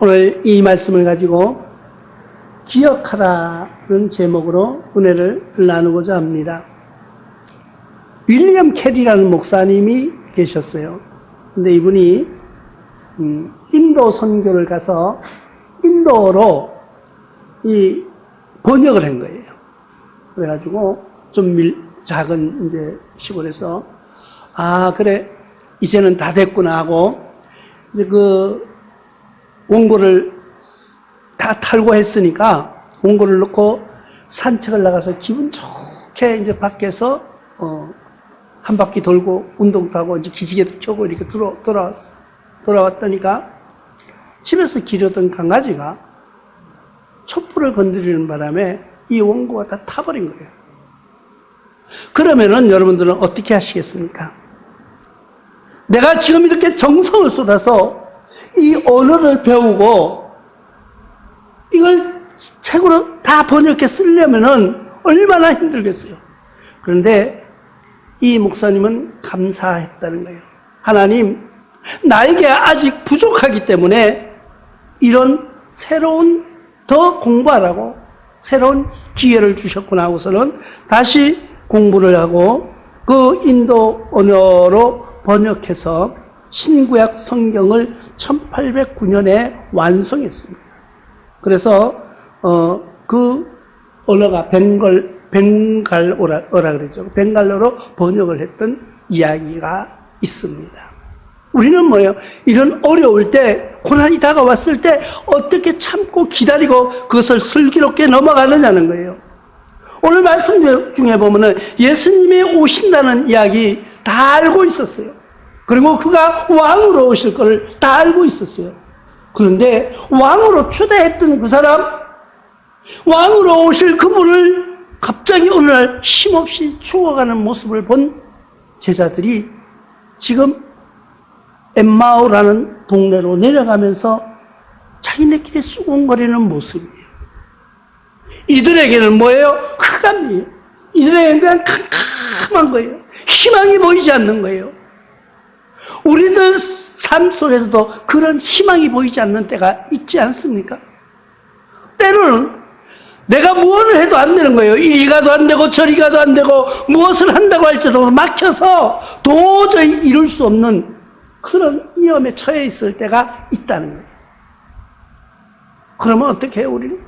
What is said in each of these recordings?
오늘 이 말씀을 가지고 기억하라는 제목으로 은혜를 나누고자 합니다. 윌리엄 캐리라는 목사님이 계셨어요. 근데 이분이 인도 선교를 가서 인도어로 이 번역을 한 거예요. 그래가지고 좀 작은 이제 시골에서 그래 이제는 다 됐구나 하고 이제 그 원고를 다 탈고 했으니까 원고를 넣고 산책을 나가서 기분 좋게 이제 밖에서 한 바퀴 돌고 운동도 하고 이제 기지개도 켜고 이렇게 돌아왔어요. 돌아왔더니까 집에서 기르던 강아지가 촛불을 건드리는 바람에 이 원고가 다 타버린 거예요. 그러면은 여러분들은 어떻게 하시겠습니까? 내가 지금 이렇게 정성을 쏟아서 이 언어를 배우고 이걸 책으로 다 번역해 쓰려면은 얼마나 힘들겠어요. 그런데 이 목사님은 감사했다는 거예요. 하나님, 나에게 아직 부족하기 때문에 이런 새로운 더 공부하라고 새로운 기회를 주셨구나 하고서는 다시 공부를 하고 그 인도 언어로 번역해서 신구약 성경을 1809년에 완성했습니다. 그래서 그 언어가 벵갈어라 그러죠. 벵갈어로 번역을 했던 이야기가 있습니다. 우리는 뭐예요? 이런 어려울 때, 고난이 다가왔을 때 어떻게 참고 기다리고 그것을 슬기롭게 넘어가느냐는 거예요. 오늘 말씀 중에 보면은 예수님이 오신다는 이야기 다 알고 있었어요. 그리고 그가 왕으로 오실 것을 다 알고 있었어요. 그런데 왕으로 초대했던 그 사람, 왕으로 오실 그분을 갑자기 어느 날 힘없이 죽어가는 모습을 본 제자들이 지금 엠마오라는 동네로 내려가면서 자기네끼리 수군거리는 모습이에요. 이들에게는 뭐예요? 흑암이에요. 이들에게는 그냥 캄캄한 거예요. 희망이 보이지 않는 거예요. 우리들 삶 속에서도 그런 희망이 보이지 않는 때가 있지 않습니까? 때로는 내가 무엇을 해도 안 되는 거예요. 이리 가도 안 되고 저리 가도 안 되고 무엇을 한다고 할지라도 막혀서 도저히 이룰 수 없는 그런 위험에 처해 있을 때가 있다는 거예요. 그러면 어떻게 해요, 우리는?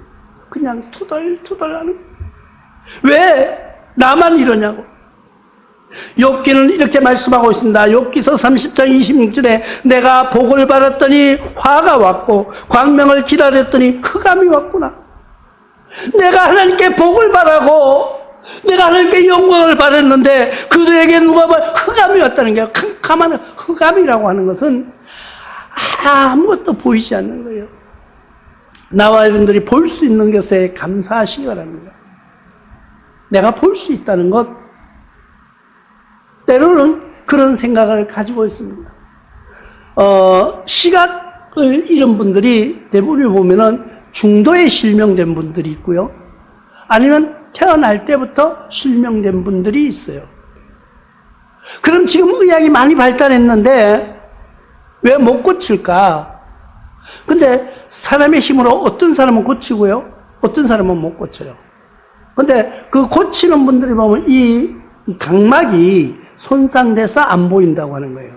그냥 투덜투덜하는 거예요. 왜 나만 이러냐고. 욥기는 이렇게 말씀하고 있습니다. 욥기서 30장 26절에 내가 복을 받았더니 화가 왔고 광명을 기다렸더니 흑암이 왔구나. 내가 하나님께 복을 바라고 내가 하나님께 영광을 바랬는데 그들에게 누가 봐 흑암이 왔다는 게 캄캄한 흑암이라고 하는 것은 아무것도 보이지 않는 거예요. 나와 여러분들이 볼 수 있는 것에 감사하시기 바랍니다. 내가 볼 수 있다는 것, 때로는 그런 생각을 가지고 있습니다. 시각을 잃은 분들이 대부분 보면은 중도에 실명된 분들이 있고요. 아니면 태어날 때부터 실명된 분들이 있어요. 그럼 지금 의학이 많이 발달했는데 왜 못 고칠까? 근데 사람의 힘으로 어떤 사람은 고치고요. 어떤 사람은 못 고쳐요. 근데 그 고치는 분들이 보면 이 각막이 손상돼서 안 보인다고 하는 거예요.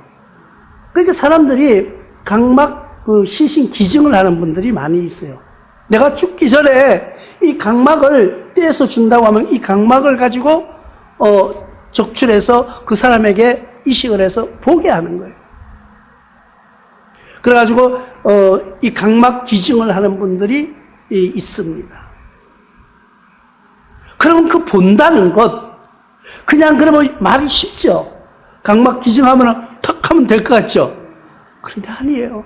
그러니까 사람들이 각막 시신 기증을 하는 분들이 많이 있어요. 내가 죽기 전에 이 각막을 떼서 준다고 하면 이 각막을 가지고 적출해서 그 사람에게 이식을 해서 보게 하는 거예요. 그래가지고 이 각막 기증을 하는 분들이 있습니다. 그러면 그 본다는 것 그냥 그러면 말이 쉽죠. 각막 기증하면 턱 하면 될 것 같죠. 그런데 아니에요.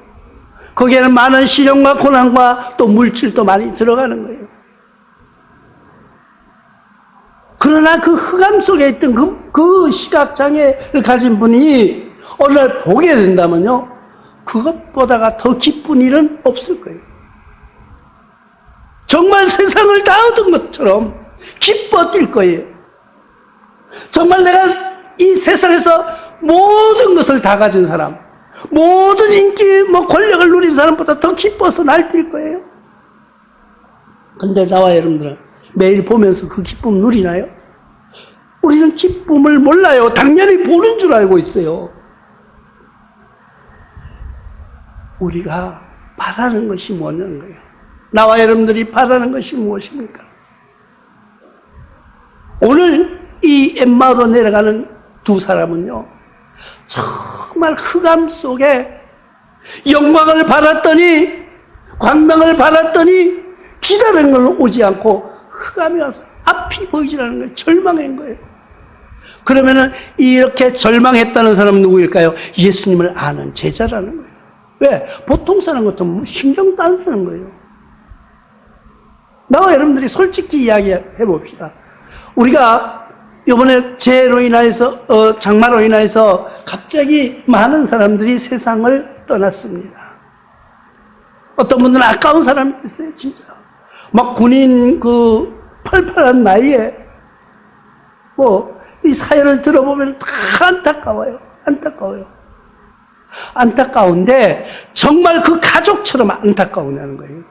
거기에는 많은 시련과 고난과 또 물질도 많이 들어가는 거예요. 그러나 그 흑암 속에 있던 그 시각장애를 가진 분이 어느 날 보게 된다면요, 그것보다가 더 기쁜 일은 없을 거예요. 정말 세상을 다 얻은 것처럼 기뻐 뛸 거예요. 정말 내가 이 세상에서 모든 것을 다 가진 사람, 모든 인기, 권력을 누린 사람보다 더 기뻐서 날뛸 거예요. 근데 나와 여러분들은 매일 보면서 그 기쁨 누리나요? 우리는 기쁨을 몰라요. 당연히 보는 줄 알고 있어요. 우리가 바라는 것이 뭐냐는 거예요. 나와 여러분들이 바라는 것이 무엇입니까? 오늘 이 엠마오로 내려가는 두 사람은요, 정말 흑암 속에 영광을 바랐더니, 광명을 바랐더니 기다리는 건 오지 않고 흑암이 와서 앞이 보이지 않는 거예요. 절망한 거예요. 그러면은 이렇게 절망했다는 사람은 누구일까요? 예수님을 아는 제자라는 거예요. 왜? 보통 사람 같으면 신경도 안 쓰는 거예요. 나와 여러분들이 솔직히 이야기해 봅시다. 우리가 이번에 재해로 인하여서, 장마로 인하여서 갑자기 많은 사람들이 세상을 떠났습니다. 어떤 분들은 아까운 사람이 있어요, 진짜. 막 군인 펄펄한 나이에, 이 사연을 들어보면 다 안타까워요. 안타까운데, 정말 그 가족처럼 안타까우냐는 거예요.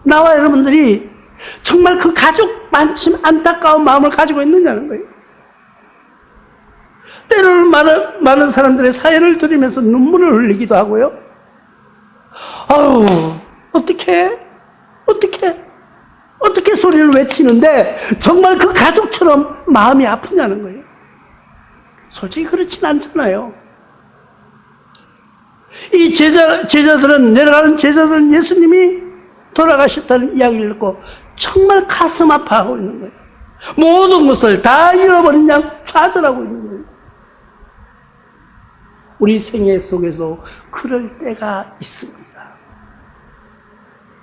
나와 여러분들이 정말 그 가족만큼 안타까운 마음을 가지고 있느냐는 거예요. 때로는 많은 사람들의 사연을 들으면서 눈물을 흘리기도 하고요. 아유, 어떻게 소리를 외치는데 정말 그 가족처럼 마음이 아프냐는 거예요. 솔직히 그렇진 않잖아요. 이 내려가는 제자들은 예수님이 돌아가셨다는 이야기를 듣고 정말 가슴 아파하고 있는 거예요. 모든 것을 다 잃어버린 양 좌절하고 있는 거예요. 우리 생애 속에서 그럴 때가 있습니다.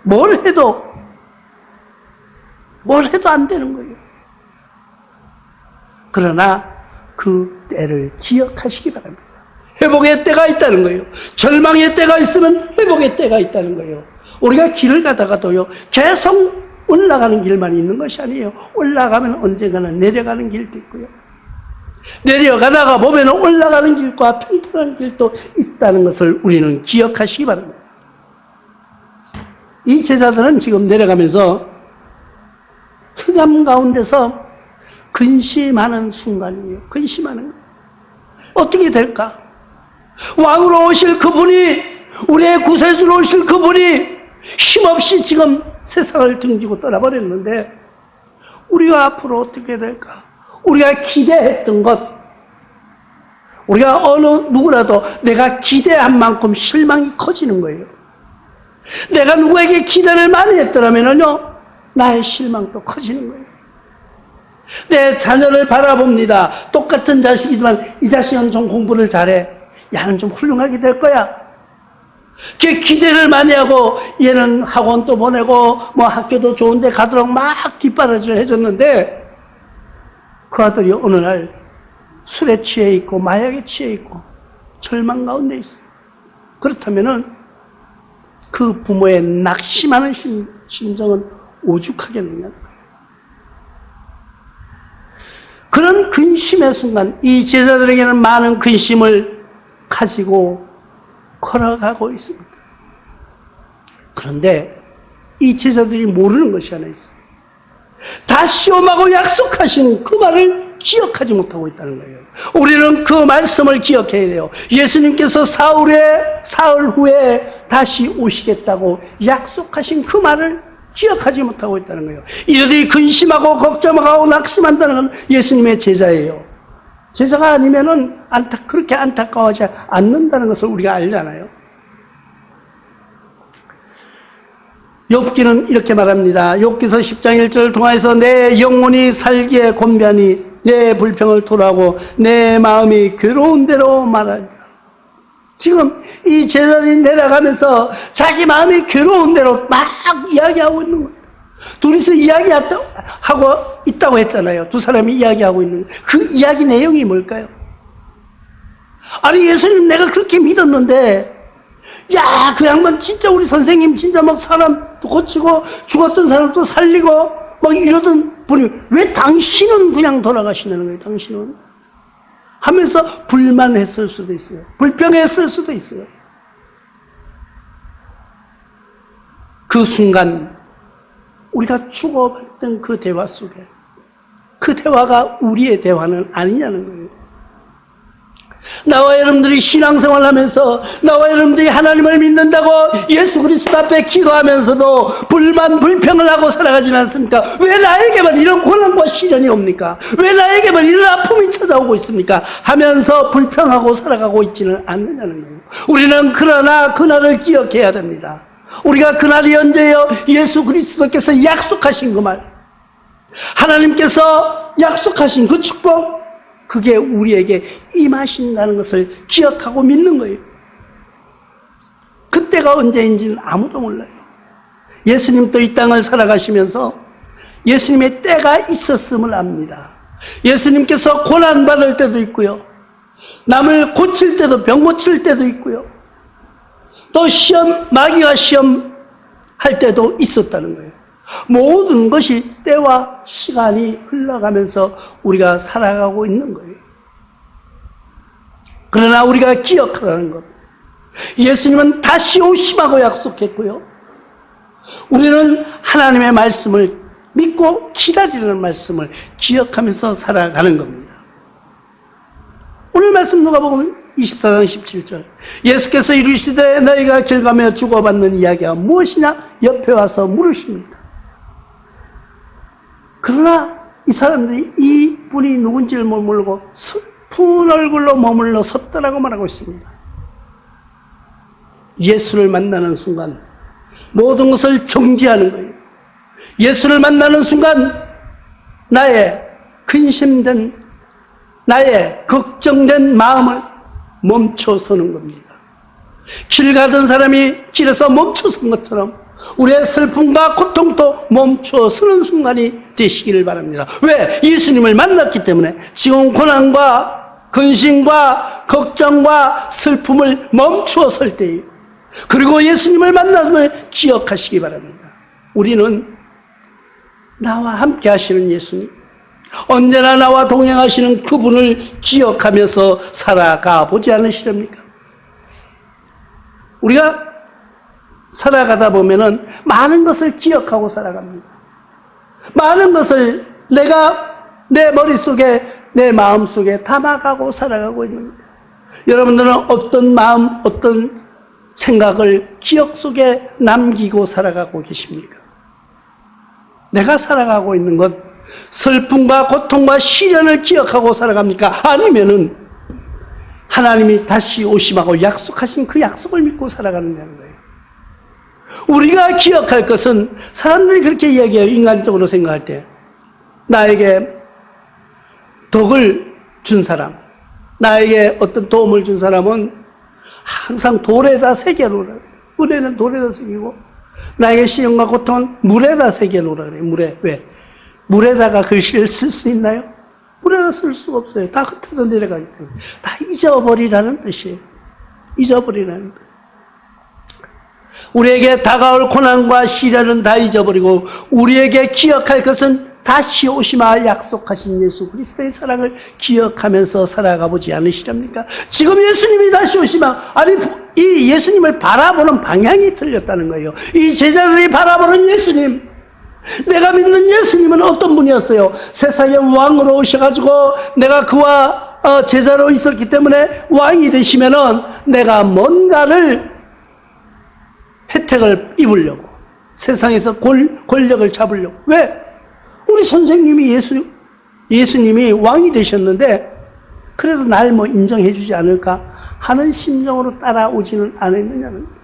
뭘 해도 안 되는 거예요. 그러나 그 때를 기억하시기 바랍니다. 회복의 때가 있다는 거예요. 절망의 때가 있으면 회복의 때가 있다는 거예요. 우리가 길을 가다가도요, 계속 올라가는 길만 있는 것이 아니에요. 올라가면 언젠가는 내려가는 길도 있고요. 내려가다가 보면 올라가는 길과 평탄한 길도 있다는 것을 우리는 기억하시기 바랍니다. 이 제자들은 지금 내려가면서 흑암 가운데서 근심하는 순간이에요. 근심하는 거예요. 어떻게 될까? 왕으로 오실 그분이, 우리의 구세주로 오실 그분이 힘없이 지금 세상을 등지고 떠나버렸는데 우리가 앞으로 어떻게 될까? 우리가 기대했던 것, 우리가 누구라도 내가 기대한 만큼 실망이 커지는 거예요. 내가 누구에게 기대를 많이 했더라면요, 나의 실망도 커지는 거예요. 내 자녀를 바라봅니다. 똑같은 자식이지만 이 자식은 좀 공부를 잘해. 야는 좀 훌륭하게 될 거야. 그 기대를 많이 하고 얘는 학원도 보내고 학교도 좋은 데 가도록 막 뒷바라지를 해줬는데 그 아들이 어느 날 술에 취해 있고 마약에 취해 있고 절망 가운데 있어요. 그렇다면은 그 부모의 낙심하는 심정은 오죽하겠느냐. 그런 근심의 순간, 이 제자들에게는 많은 근심을 가지고 걸어가고 있습니다. 그런데 이 제자들이 모르는 것이 하나 있어요. 다 시험하고 약속하신 그 말을 기억하지 못하고 있다는 거예요. 우리는 그 말씀을 기억해야 돼요. 예수님께서 사흘 후에 다시 오시겠다고 약속하신 그 말을 기억하지 못하고 있다는 거예요. 이들이 근심하고 걱정하고 낙심한다는 건 예수님의 제자예요. 제자가 아니면은 그렇게 안타까워하지 않는다는 것을 우리가 알잖아요. 욥기는 이렇게 말합니다. 욥기서 10장 1절을 통해서 내 영혼이 살기에 곤비하니 내 불평을 토로하고 내 마음이 괴로운 대로 말하리라. 지금 이 제자들이 내려가면서 자기 마음이 괴로운 대로 막 이야기하고 있는 거예요. 둘이서 이야기하고 있다고 했잖아요. 두 사람이 이야기하고 있는 그 이야기 내용이 뭘까요? 아니, 예수님 내가 그렇게 믿었는데, 야, 그 양반 진짜 우리 선생님 진짜 막 사람 고치고 죽었던 사람도 살리고 막 이러던 분이 왜 당신은 그냥 돌아가시냐는 거예요. 당신은 하면서 불만했을 수도 있어요. 불평했을 수도 있어요. 그 순간 우리가 주고받던 그 대화 속에 그 대화가 우리의 대화는 아니냐는 거예요. 나와 여러분들이 신앙생활 하면서 나와 여러분들이 하나님을 믿는다고 예수 그리스도 앞에 기도하면서도 불만 불평을 하고 살아가지는 않습니까? 왜 나에게만 이런 고난과 시련이 옵니까? 왜 나에게만 이런 아픔이 찾아오고 있습니까? 하면서 불평하고 살아가고 있지는 않느냐는 거예요. 우리는 그러나 그날을 기억해야 됩니다. 우리가 그날이 언제요? 예수 그리스도께서 약속하신 그 말, 하나님께서 약속하신 그 축복, 그게 우리에게 임하신다는 것을 기억하고 믿는 거예요. 그때가 언제인지는 아무도 몰라요. 예수님도 이 땅을 살아가시면서 예수님의 때가 있었음을 압니다. 예수님께서 고난받을 때도 있고요, 남을 고칠 때도, 병 고칠 때도 있고요, 또 마귀가 시험할 때도 있었다는 거예요. 모든 것이 때와 시간이 흘러가면서 우리가 살아가고 있는 거예요. 그러나 우리가 기억하라는 것, 예수님은 다시 오심하고 약속했고요, 우리는 하나님의 말씀을 믿고 기다리는 말씀을 기억하면서 살아가는 겁니다. 오늘 말씀 누가복음 24장 17절, 예수께서 이르시되 너희가 길 가며 주고받는 이야기가 무엇이냐 옆에 와서 물으십니다. 그러나 이 사람들이 이 분이 누군지를 못 모르고 슬픈 얼굴로 머물러 섰다라고 말하고 있습니다. 예수를 만나는 순간 모든 것을 정지하는 거예요. 예수를 만나는 순간 나의 근심된, 나의 걱정된 마음을 멈춰서는 겁니다. 길 가던 사람이 길에서 멈춰선 것처럼 우리의 슬픔과 고통도 멈춰서는 순간이 되시기를 바랍니다. 왜? 예수님을 만났기 때문에. 지금 고난과 근심과 걱정과 슬픔을 멈추어 설 때예요. 그리고 예수님을 만나면 기억하시기 바랍니다. 우리는 나와 함께 하시는 예수님, 언제나 나와 동행하시는 그분을 기억하면서 살아가 보지 않으시렵니까? 우리가 살아가다 보면은 많은 것을 기억하고 살아갑니다. 많은 것을 내가 내 머릿속에, 내 마음속에 담아가고 살아가고 있는 거예요. 여러분들은 어떤 마음, 어떤 생각을 기억 속에 남기고 살아가고 계십니까? 내가 살아가고 있는 것, 슬픔과 고통과 시련을 기억하고 살아갑니까? 아니면은 하나님이 다시 오심하고 약속하신 그 약속을 믿고 살아가느냐는 거예요. 우리가 기억할 것은, 사람들이 그렇게 이야기해요. 인간적으로 생각할 때 나에게 덕을 준 사람, 나에게 어떤 도움을 준 사람은 항상 돌에다 새겨놓으라 그래요. 은혜는 돌에다 새기고, 나에게 시련과 고통은 물에다 새겨놓으라 그래요. 물에. 왜? 물에다가 글씨를 쓸 수 있나요? 물에다 쓸 수가 없어요. 다 흩어져 내려가기 때문에. 다 잊어버리라는 뜻이에요. 잊어버리라는 뜻. 우리에게 다가올 고난과 시련은 다 잊어버리고 우리에게 기억할 것은 다시 오시마 약속하신 예수 그리스도의 사랑을 기억하면서 살아가 보지 않으시렵니까? 지금 예수님이 다시 오시마, 아니 이 예수님을 바라보는 방향이 틀렸다는 거예요. 이 제자들이 바라보는 예수님, 내가 믿는 예수님은 어떤 분이었어요? 세상의 왕으로 오셔가지고 내가 그와 제자로 있었기 때문에 왕이 되시면은 내가 뭔가를 혜택을 입으려고, 세상에서 권력을 잡으려고. 왜? 우리 선생님이 예수님이 왕이 되셨는데 그래도 날 뭐 인정해 주지 않을까 하는 심정으로 따라오지는 않았느냐는 거예요.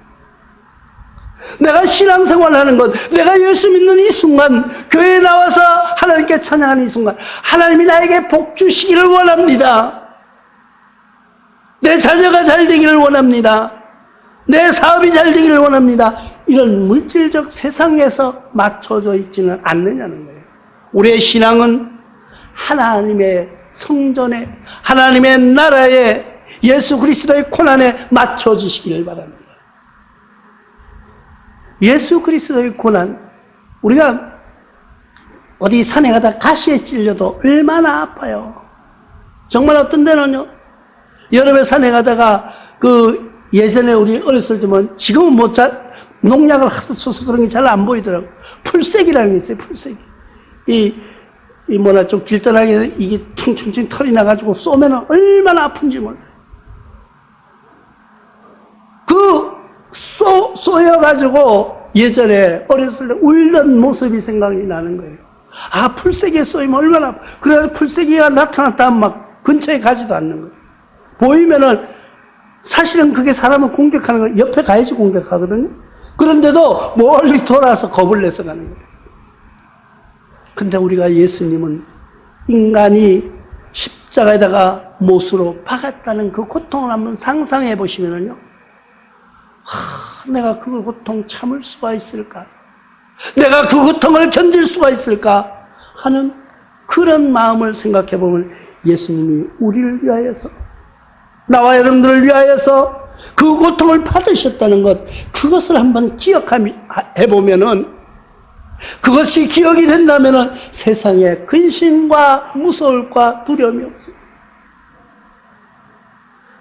내가 신앙생활하는 것, 내가 예수 믿는 이 순간, 교회에 나와서 하나님께 찬양하는 이 순간, 하나님이 나에게 복 주시기를 원합니다. 내 자녀가 잘 되기를 원합니다. 내 사업이 잘 되기를 원합니다. 이런 물질적 세상에서 맞춰져 있지는 않느냐는 거예요. 우리의 신앙은 하나님의 성전에, 하나님의 나라에, 예수 그리스도의 고난에 맞춰지시기를 바랍니다. 예수 그리스도의 고난, 우리가 어디 산에 가다 가시에 찔려도 얼마나 아파요. 정말 어떤 데는요, 여름에 산에 가다가 예전에 우리 어렸을 때면 지금은 농약을 하도 쳐서 그런 게 잘 안 보이더라고. 풀색이라는 게 있어요, 풀색이. 좀 길다랗게 이게 퉁퉁퉁 털이 나가지고 쏘면은 얼마나 아픈지 몰라. 쏘여가지고 예전에 어렸을 때 울던 모습이 생각이 나는 거예요. 아, 풀세기에 쏘이면 얼마나 아파. 그래서 풀세기가 나타났다 하면 막 근처에 가지도 않는 거예요. 보이면은 사실은 그게 사람을 공격하는 거 옆에 가야지 공격하거든요. 그런데도 멀리 돌아서 겁을 내서 가는 거예요. 근데 우리가 예수님은 인간이 십자가에다가 못으로 박았다는 그 고통을 한번 상상해 보시면은요. 내가 그 고통 참을 수가 있을까? 내가 그 고통을 견딜 수가 있을까? 하는 그런 마음을 생각해 보면 예수님이 우리를 위하여서, 나와 여러분들을 위하여서 그 고통을 받으셨다는 것, 그것을 한번 기억해 보면은, 그것이 기억이 된다면은 세상에 근심과 무서울과 두려움이 없어요.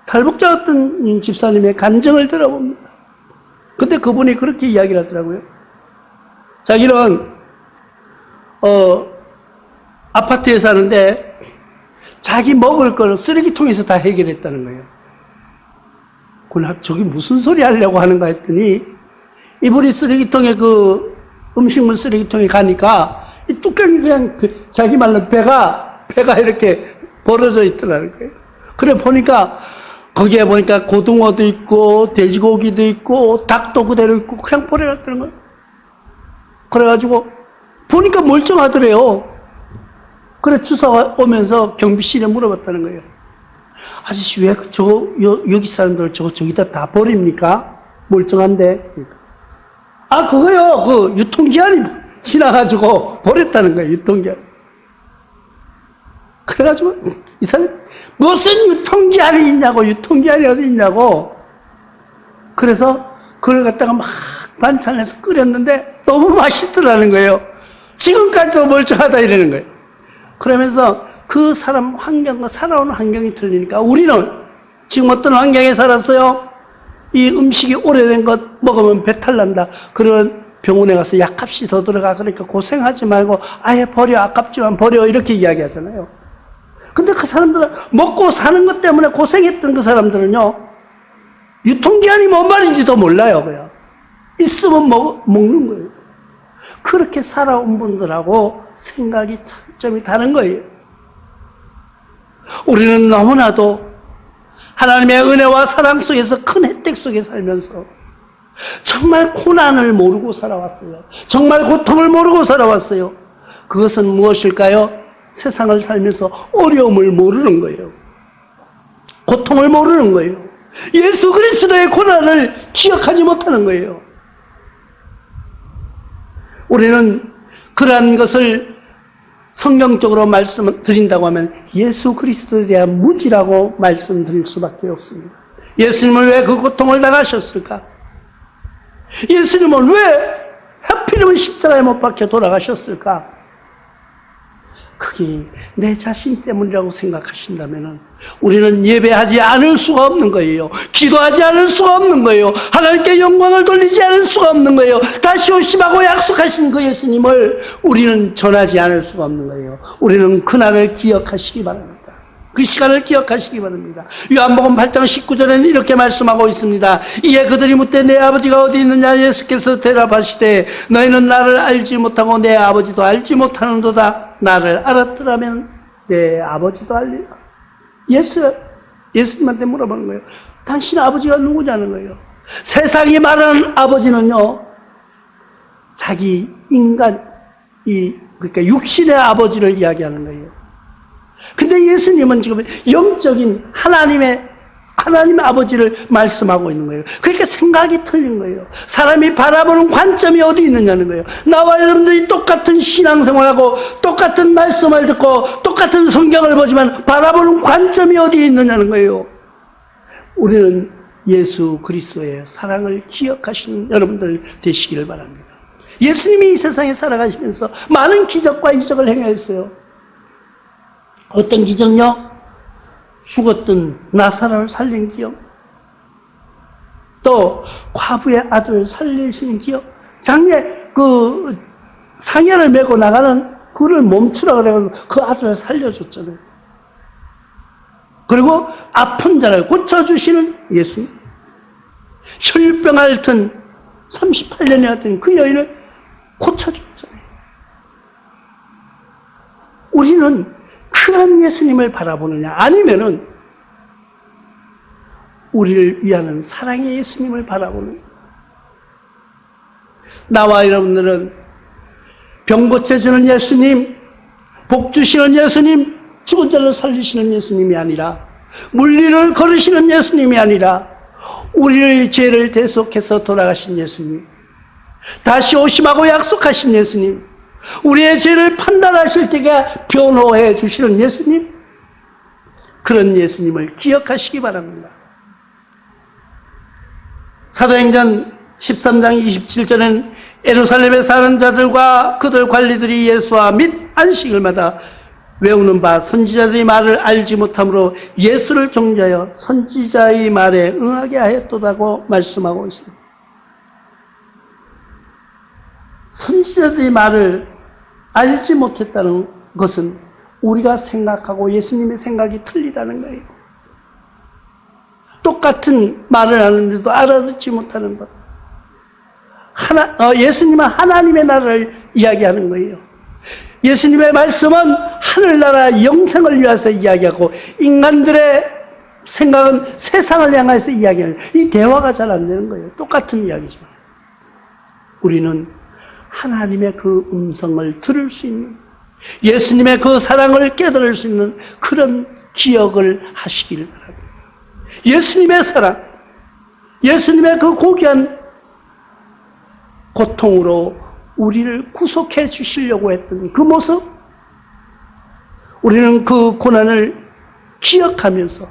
탈북자 어떤 집사님의 간증을 들어봅니다. 근데 그분이 그렇게 이야기를 하더라고요. 자기는 아파트에 사는데 자기 먹을 걸 쓰레기통에서 다 해결했다는 거예요. 그걸 저기 무슨 소리 하려고 하는가 했더니 이분이 쓰레기통에 음식물 쓰레기통에 가니까 이 뚜껑이 그냥 자기 말로 배가 이렇게 벌어져 있더라는 거예요. 그래 보니까 거기에 보니까 고등어도 있고 돼지고기도 있고 닭도 그대로 있고 그냥 버려놨다는 거예요. 그래가지고 보니까 멀쩡하더래요. 그래 주사가 오면서 경비실에 물어봤다는 거예요. 아저씨 왜 여기 사람들 저기다 다 버립니까? 멀쩡한데. 아 그거요. 유통기한이 지나가지고 버렸다는 거예요. 유통기한. 그래가지고 이 사람 무슨 유통기한이 있냐고, 유통기한이 어디 있냐고. 그래서 그걸 갖다가 막 반찬해서 끓였는데 너무 맛있더라는 거예요. 지금까지도 멀쩡하다 이러는 거예요. 그러면서 그 사람 환경과 살아온 환경이 틀리니까 우리는 지금 어떤 환경에 살았어요? 이 음식이 오래된 것 먹으면 배탈 난다. 그런 병원에 가서 약값이 더 들어가. 그러니까 고생하지 말고 아예 버려. 아깝지만 버려. 이렇게 이야기하잖아요. 근데 그 사람들은 먹고 사는 것 때문에 고생했던 그 사람들은요, 유통기한이 뭔 말인지도 몰라요, 그냥. 있으면 먹는 거예요. 그렇게 살아온 분들하고 생각이 차점이 다른 거예요. 우리는 너무나도 하나님의 은혜와 사랑 속에서 큰 혜택 속에 살면서 정말 고난을 모르고 살아왔어요. 정말 고통을 모르고 살아왔어요. 그것은 무엇일까요? 세상을 살면서 어려움을 모르는 거예요. 고통을 모르는 거예요. 예수 그리스도의 고난을 기억하지 못하는 거예요. 우리는 그러한 것을 성경적으로 말씀드린다고 하면 예수 그리스도에 대한 무지라고 말씀드릴 수밖에 없습니다. 예수님은 왜 그 고통을 당하셨을까? 예수님은 왜 하필이면 십자가에 못 박혀 돌아가셨을까? 그게 내 자신 때문이라고 생각하신다면 우리는 예배하지 않을 수가 없는 거예요. 기도하지 않을 수가 없는 거예요. 하나님께 영광을 돌리지 않을 수가 없는 거예요. 다시 오심하고 약속하신 그 예수님을 우리는 전하지 않을 수가 없는 거예요. 우리는 그날을 기억하시기 바랍니다. 그 시간을 기억하시기 바랍니다. 요한복음 8장 19절에는 이렇게 말씀하고 있습니다. 이에 그들이 묻되 내 아버지가 어디 있느냐? 예수께서 대답하시되 너희는 나를 알지 못하고 내 아버지도 알지 못하는도다. 나를 알았더라면 내 아버지도 알리라. 예수님한테 물어보는 거예요. 당신 아버지가 누구냐는 거예요. 세상이 말하는 아버지는요, 자기 그러니까 육신의 아버지를 이야기하는 거예요. 근데 예수님은 지금 영적인 하나님의 아버지를 말씀하고 있는 거예요. 그러니까 생각이 틀린 거예요. 사람이 바라보는 관점이 어디 있느냐는 거예요. 나와 여러분들이 똑같은 신앙생활하고 똑같은 말씀을 듣고 똑같은 성경을 보지만 바라보는 관점이 어디에 있느냐는 거예요. 우리는 예수 그리스도의 사랑을 기억하시는 여러분들 되시기를 바랍니다. 예수님이 이 세상에 살아가시면서 많은 기적과 이적을 행하셨어요. 어떤 기적요? 죽었던 나사로를 살린 기억, 또 과부의 아들을 살리신 기억, 장례 그 상여를 메고 나가는 그를 멈추라 그래가지고 그 아들을 살려줬잖아요. 그리고 아픈 자를 고쳐주시는 예수님, 혈병 앓던 38년이 앓던 그 여인을 고쳐줬잖아요. 우리는 그런 예수님을 바라보느냐, 아니면은 우리를 위하는 사랑의 예수님을 바라보느냐. 나와 여러분들은 병 고쳐주는 예수님, 복 주시는 예수님, 죽은 자를 살리시는 예수님이 아니라, 물리를 걸으시는 예수님이 아니라, 우리의 죄를 대속해서 돌아가신 예수님, 다시 오심하고 약속하신 예수님, 우리의 죄를 판단하실 때가 변호해 주시는 예수님, 그런 예수님을 기억하시기 바랍니다. 사도행전 13장 27절에는 예루살렘에 사는 자들과 그들 관리들이 예수와 및 안식일마다 외우는 바 선지자들의 말을 알지 못함으로 예수를 정죄하여 선지자의 말에 응하게 하였도다고 말씀하고 있습니다. 선지자들의 말을 알지 못했다는 것은 우리가 생각하고 예수님의 생각이 틀리다는 거예요. 똑같은 말을 하는데도 알아듣지 못하는 것. 예수님은 하나님의 나라를 이야기하는 거예요. 예수님의 말씀은 하늘나라 영생을 위해서 이야기하고, 인간들의 생각은 세상을 향해서 이야기하는, 이 대화가 잘 안 되는 거예요. 똑같은 이야기지만 우리는 하나님의 그 음성을 들을 수 있는, 예수님의 그 사랑을 깨달을 수 있는 그런 기억을 하시길 바랍니다. 예수님의 사랑, 예수님의 그 고귀한 고통으로 우리를 구속해 주시려고 했던 그 모습, 우리는 그 고난을 기억하면서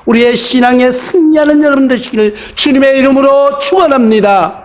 우리의 신앙에 승리하는 여러분 되시기를 주님의 이름으로 축원합니다.